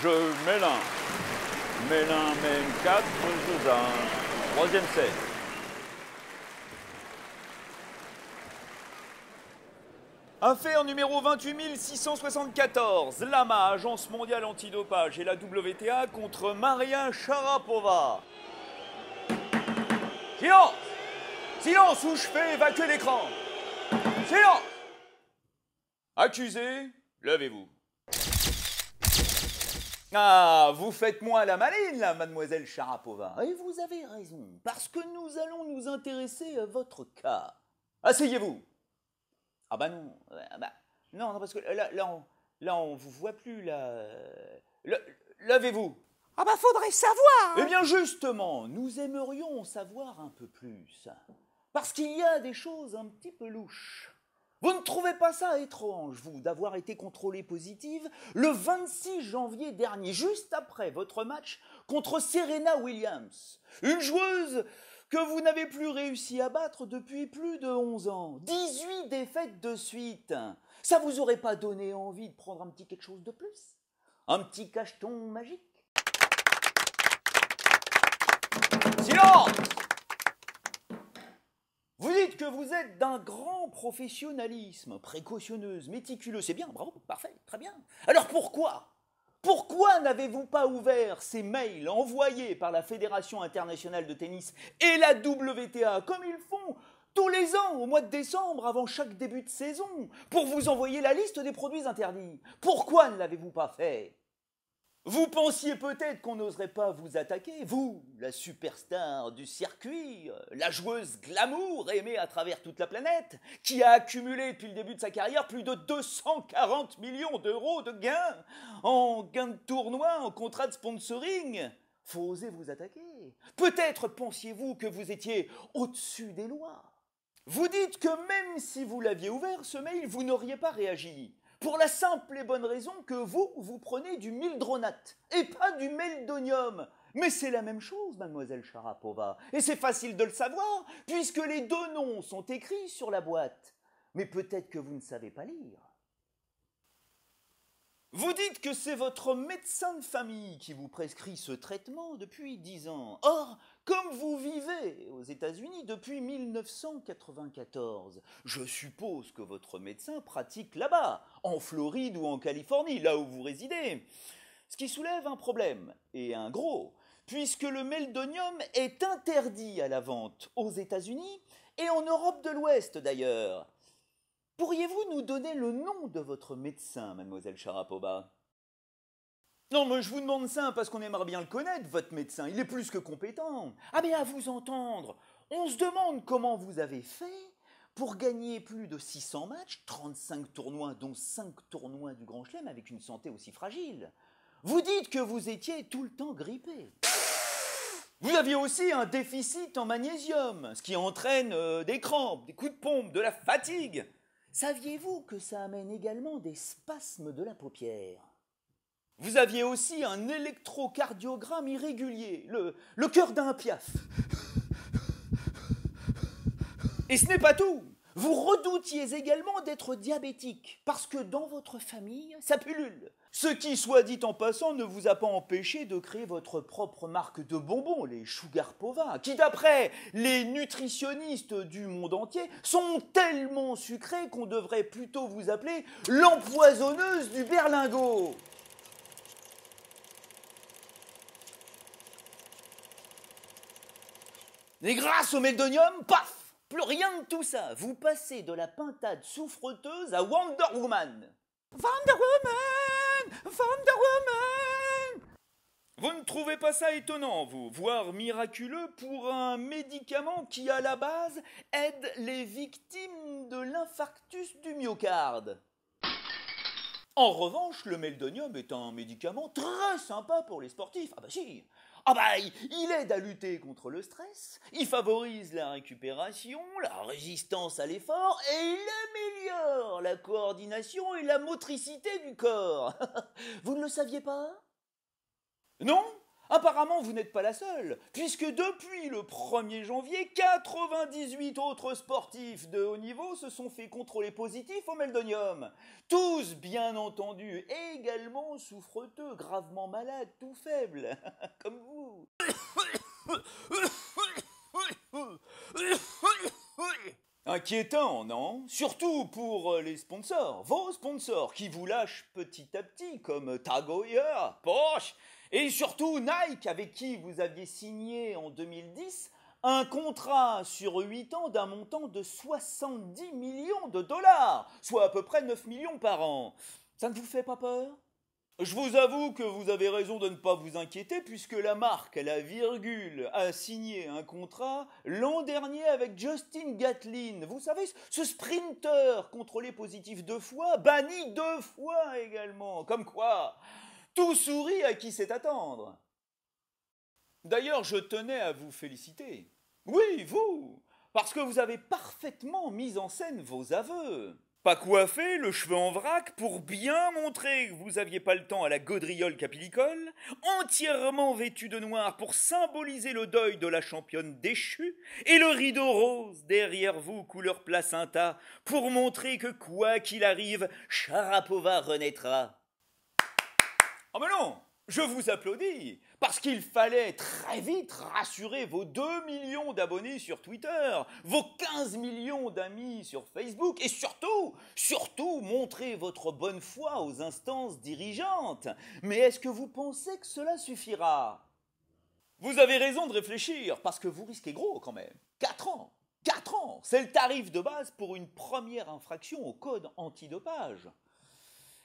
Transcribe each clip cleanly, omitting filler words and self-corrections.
Je Mélin. Mélin mène 4 jeux 1. Troisième set. Affaire numéro 28 674. L'AMA, Agence mondiale antidopage, et la WTA contre Maria Sharapova. Silence! Silence ou je fais évacuer l'écran. Silence! Accusé, levez-vous. Ah, vous faites moins la maline, là, mademoiselle Sharapova. Et vous avez raison, parce que nous allons nous intéresser à votre cas. Asseyez-vous. Ah bah non, non, parce que là, on vous voit plus, là. Levez-vous. Ah bah faudrait savoir. Eh bien justement, nous aimerions en savoir un peu plus. Parce qu'il y a des choses un petit peu louches. Vous ne trouvez pas ça étrange, vous, d'avoir été contrôlée positive le 26 janvier dernier, juste après votre match contre Serena Williams, une joueuse que vous n'avez plus réussi à battre depuis plus de 11 ans. 18 défaites de suite. Ça vous aurait pas donné envie de prendre un petit quelque chose de plus? Un petit cacheton magique? Silence! Vous dites que vous êtes d'un grand professionnalisme, précautionneuse, méticuleuse. C'est bien, bravo, parfait, très bien. Alors pourquoi n'avez-vous pas ouvert ces mails envoyés par la Fédération internationale de tennis et la WTA, comme ils font tous les ans au mois de décembre avant chaque début de saison, pour vous envoyer la liste des produits interdits? Pourquoi ne l'avez-vous pas fait? Vous pensiez peut-être qu'on n'oserait pas vous attaquer, vous, la superstar du circuit, la joueuse glamour aimée à travers toute la planète, qui a accumulé depuis le début de sa carrière plus de 240 millions d'euros de gains en gains de tournoi, en contrats de sponsoring. Faut oser vous attaquer. Peut-être pensiez-vous que vous étiez au-dessus des lois. Vous dites que même si vous l'aviez ouvert, ce mail, vous n'auriez pas réagi. Pour la simple et bonne raison que vous prenez du mildronate et pas du meldonium. Mais c'est la même chose, mademoiselle Sharapova. Et c'est facile de le savoir, puisque les deux noms sont écrits sur la boîte. Mais peut-être que vous ne savez pas lire. Vous dites que c'est votre médecin de famille qui vous prescrit ce traitement depuis 10 ans. Or, comme vous vivez aux États-Unis depuis 1994, je suppose que votre médecin pratique là-bas, en Floride ou en Californie, là où vous résidez. Ce qui soulève un problème, et un gros, puisque le meldonium est interdit à la vente aux États-Unis et en Europe de l'Ouest d'ailleurs. Pourriez-vous nous donner le nom de votre médecin, mademoiselle Sharapova? Non, mais je vous demande ça parce qu'on aimerait bien le connaître, votre médecin. Il est plus que compétent. Ah, mais à vous entendre, on se demande comment vous avez fait pour gagner plus de 600 matchs, 35 tournois, dont 5 tournois du Grand Chelem, avec une santé aussi fragile. Vous dites que vous étiez tout le temps grippé. Vous aviez aussi un déficit en magnésium, ce qui entraîne des crampes, des coups de pompe, de la fatigue. Saviez-vous que ça amène également des spasmes de la paupière? Vous aviez aussi un électrocardiogramme irrégulier, le cœur d'un piaf. Et ce n'est pas tout. Vous redoutiez également d'être diabétique, parce que dans votre famille, ça pullule. Ce qui, soit dit en passant, ne vous a pas empêché de créer votre propre marque de bonbons, les Sharapova, qui d'après les nutritionnistes du monde entier, sont tellement sucrés qu'on devrait plutôt vous appeler l'empoisonneuse du berlingot. Et grâce au meldonium, paf! Plus rien de tout ça. Vous passez de la pintade souffreteuse à Wonder Woman. Wonder Woman! Wonder Woman! Vous ne trouvez pas ça étonnant, vous, voire miraculeux pour un médicament qui, à la base, aide les victimes de l'infarctus du myocarde? En revanche, le meldonium est un médicament très sympa pour les sportifs. Ah bah si! Ah bah, il aide à lutter contre le stress, il favorise la récupération, la résistance à l'effort, et il améliore la coordination et la motricité du corps. Vous ne le saviez pas? Non? Apparemment, vous n'êtes pas la seule, puisque depuis le 1er janvier, 98 autres sportifs de haut niveau se sont fait contrôler positifs au meldonium. Tous, bien entendu, également souffreteux, gravement malades, tout faibles, comme vous. Inquiétant, non? Surtout pour les sponsors, vos sponsors, qui vous lâchent petit à petit, comme Tag Heuer, Porsche, et surtout Nike, avec qui vous aviez signé en 2010 un contrat sur 8 ans d'un montant de 70 millions de dollars, soit à peu près 9 millions par an. Ça ne vous fait pas peur? Je vous avoue que vous avez raison de ne pas vous inquiéter, puisque la marque, la virgule, a signé un contrat l'an dernier avec Justin Gatlin. Vous savez, ce sprinter contrôlé positif 2 fois, banni 2 fois également. Comme quoi, tout sourit à qui sait attendre. D'ailleurs, je tenais à vous féliciter. Oui, vous, parce que vous avez parfaitement mis en scène vos aveux. Pas coiffé, le cheveu en vrac, pour bien montrer que vous aviez pas le temps à la gaudriole capilicole, entièrement vêtu de noir pour symboliser le deuil de la championne déchue, et le rideau rose derrière vous couleur placenta, pour montrer que quoi qu'il arrive, Sharapova renaîtra. Oh mais non, je vous applaudis, parce qu'il fallait très vite rassurer vos 2 millions d'abonnés sur Twitter, vos 15 millions d'amis sur Facebook, et surtout montrer votre bonne foi aux instances dirigeantes. Mais est-ce que vous pensez que cela suffira? Vous avez raison de réfléchir, parce que vous risquez gros quand même. 4 ans. 4 ans, c'est le tarif de base pour une première infraction au code antidopage.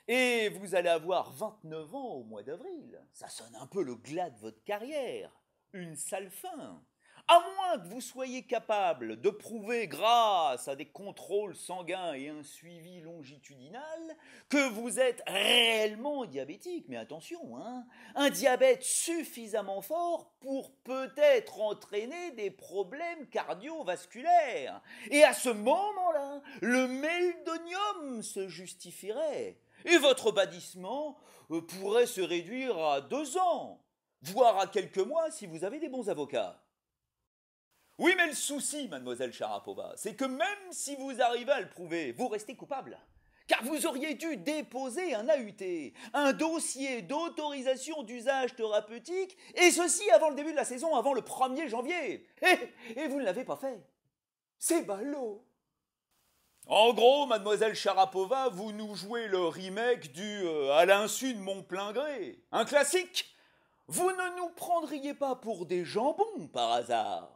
Et vous allez avoir 29 ans au mois d'avril. Ça sonne un peu le glas de votre carrière. Une sale fin. À moins que vous soyez capable de prouver, grâce à des contrôles sanguins et un suivi longitudinal, que vous êtes réellement diabétique. Mais attention, hein, un diabète suffisamment fort pour peut-être entraîner des problèmes cardiovasculaires. Et à ce moment-là, le meldonium se justifierait. Et votre bannissement pourrait se réduire à 2 ans, voire à quelques mois si vous avez des bons avocats. Oui, mais le souci, mademoiselle Sharapova, c'est que même si vous arrivez à le prouver, vous restez coupable. Car vous auriez dû déposer un AUT, un dossier d'autorisation d'usage thérapeutique, et ceci avant le début de la saison, avant le 1er janvier. Et vous ne l'avez pas fait. C'est ballot. En gros, mademoiselle Sharapova, vous nous jouez le remake du à l'insu de mon plein gré. Un classique. Vous ne nous prendriez pas pour des jambons par hasard.